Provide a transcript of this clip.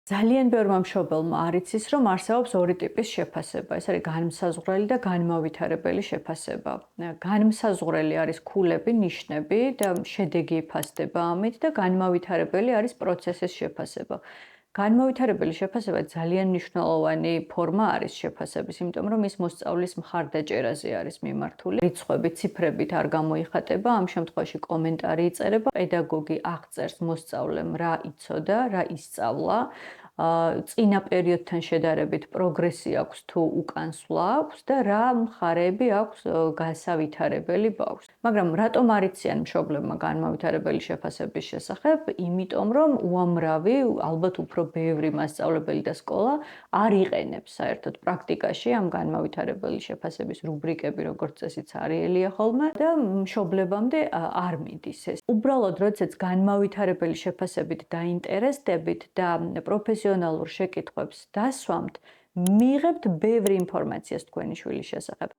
ძალიან ბევრმა მშობელმა არ იცის, რომ არსებობს ორი ტიპის შეფასება. ეს არის განმსაზღვრელი და განმავითარებელი შეფასება. განმსაზღვრელი არის ქულები, ნიშნები და შედეგი იფასდება ამით და განმავითარებელი არის პროცესის შეფასება. განმავითარებელი შეფასება ძალიან მნიშვნელოვანი ფორმა არის შეფასების, იმიტომ რომ ის მოსწავლის მხარდაჭერაზე არის მიმართული. რიცხვები, ციფრებით არ გამოიხატება, ამ შემთხვევაში კომენტარი იწერება, პედაგოგი აღწერს მოსწავლემ რა იცოდა, რა ისწავლა. წინა პერიოდთან შედარებით პროგრესი აქვს თუ უკანსვლა აქვს და რა მხარეები აქვს გასავითარებელი ბავშვს. მაგრამ რატომ არ იციან მშობლებმა განმავითარებელი შეფასების შესახებ? იმიტომ რომ უამრავი, ალბათ უფრო ბევრი მასწავლებელი და სკოლა არ იყენებს საერთოდ პრაქტიკაში ამ განმავითარებელი შეფასების რუბრიკები, როგორც წესიც არიელია ხოლმე და მშობლებამდე არ მიდის ეს. უბრალოდ როდესაც განმავითარებელი შეფასებით დაინტერესდებით და პროფესიონალურ შეკითხვებს დასვამთ, მიღებთ ბევრი ინფორმაციას თქვენი შვილის შესახებ.